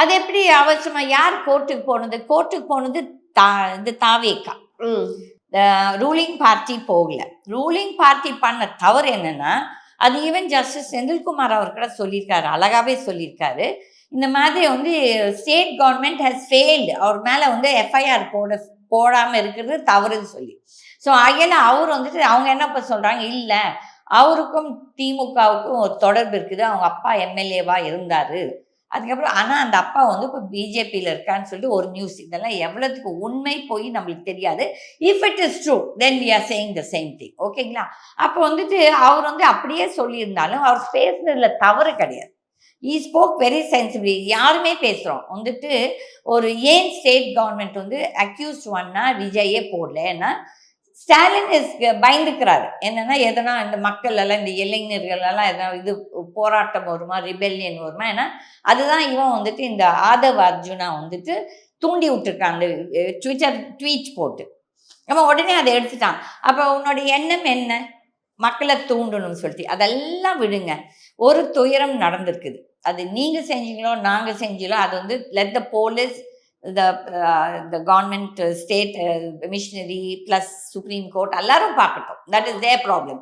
அது எப்படி அவசரமா யார் கோர்ட்டுக்கு போனது? கோர்ட்டுக்கு போனது இது தாவேக்கா. ரூலிங் பார்ட்டி போகல. ரூலிங் பார்ட்டி பண்ண தவறு என்னன்னா, அது ஈவன் ஜஸ்டிஸ் செந்தில்குமார் அவர் கூட சொல்லியிருக்காரு, அழகாவே சொல்லியிருக்காரு. இந்த மாதிரி வந்து ஸ்டேட் கவர்மெண்ட் ஹஸ் ஃபெயில்டு, அவர் மேலே வந்து எஃப்ஐஆர் போடாமல் இருக்கிறது தவறுன்னு சொல்லி. ஸோ அகையில அவர் வந்துட்டு அவங்க என்ன இப்போ சொல்கிறாங்க, இல்லை அவருக்கும் திமுகவுக்கும் ஒரு தொடர்பு இருக்குது, அவங்க அப்பா எம்எல்ஏவா இருந்தார், அதுக்கப்புறம் ஆனால் அந்த அப்பா வந்து இப்போ பிஜேபியில் இருக்கான்னு சொல்லிட்டு ஒரு நியூஸ். இதெல்லாம் எவ்வளோத்துக்கு உண்மை போய் நம்மளுக்கு தெரியாது. If it is true then we are saying the same thing. ஓகேங்களா? அப்போ வந்துட்டு அவர் வந்து அப்படியே சொல்லியிருந்தாலும் அவர் பேசுனதுல தவறு கிடையாது. ஈ ஸ்போக் வெரி சென்சிபிளி. யாருமே பேசுகிறோம் வந்துட்டு ஒரு ஏன் ஸ்டேட் கவர்மெண்ட் வந்து அக்யூஸ்ட் ஒன்னா விஜயே போடல. ஏன்னா ஸ்டாலின் பயந்துக்கிறாரு. என்னன்னா எதனா இந்த மக்கள் எல்லாம் இந்த இளைஞர்கள் எல்லாம் எதனா இது போராட்டம் வருமா, ரிபெல்லியன் வருமா, ஏன்னா அதுதான் இவன் வந்துட்டு இந்த ஆதவ் அர்ஜுனா வந்துட்டு தூண்டி விட்டுருக்கான் அந்த ட்விட்டர் ட்வீட் போட்டு. அவன் உடனே அதை எடுத்துட்டான். அப்போ உன்னோட எண்ணம் என்ன? மக்களை தூண்டணும்னு சொல்லிட்டு அதெல்லாம் விடுங்க. ஒரு துயரம் நடந்திருக்குது, அது நீங்கள் செஞ்சீங்களோ நாங்கள் செஞ்சீங்களோ, அது வந்து let the police, the government, state missionary plus supreme court எல்லாரும் பார்க்கட்டும். that is their problem.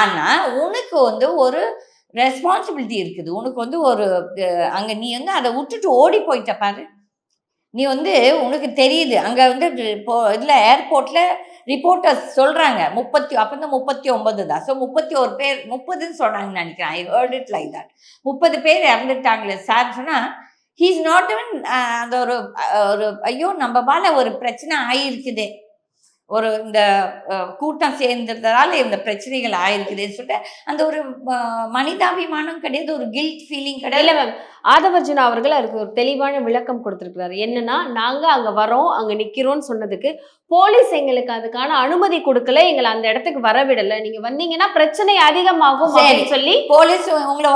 ஆனா உனக்கு வந்து ஒரு ரெஸ்பான்சிபிலிட்டி இருக்குது. உனக்கு வந்து ஒரு அங்க நீ வந்து அதை விட்டுட்டு ஓடி போயிட்ட பாரு. நீ வந்து உனக்கு தெரியுது அங்க வந்து இப்போ இதுல ஏர்போர்ட்ல ரிப்போர்ட்டர்ஸ் சொல்றாங்க 30 அப்போ வந்து 39 தான். ஸோ 31 பேர் 30ன்னு சொன்னாங்கன்னு நினைக்கிறேன். I heard it like that. 30 பேர் இறந்துட்டாங்களே சார் சொன்னா, ஹீஸ் நாட் இவன் அந்த ஒரு ஐயோ நம்ம மேல ஒரு பிரச்சனை ஆயிருக்குது, ஒரு இந்த கூட்டம் சேர்ந்ததால இந்த பிரச்சனைகள் ஆயிருக்குதுன்னு சொல்லிட்டு அந்த ஒரு மனிதாபிமானம் கிடையாது, ஒரு கில்ட் ஃபீலிங் கிடையாது. இல்லை மேம், ஆதவர்ஜுனா அவர்கள் அதுக்கு ஒரு தெளிவான விளக்கம் கொடுத்துருக்கிறாரு. என்னன்னா, நாங்க அங்க வரோம், அங்க நிக்கிறோம்னு சொன்னதுக்கு போலீஸ் எங்களுக்கு அதுக்கான அனுமதி கொடுக்கல, எங்களை அந்த இடத்துக்கு வரவிடல, நீங்க வந்தீங்கன்னா பிரச்சனை அதிகமாகும் அப்படின்னு சொல்லி போலீஸ் உங்களை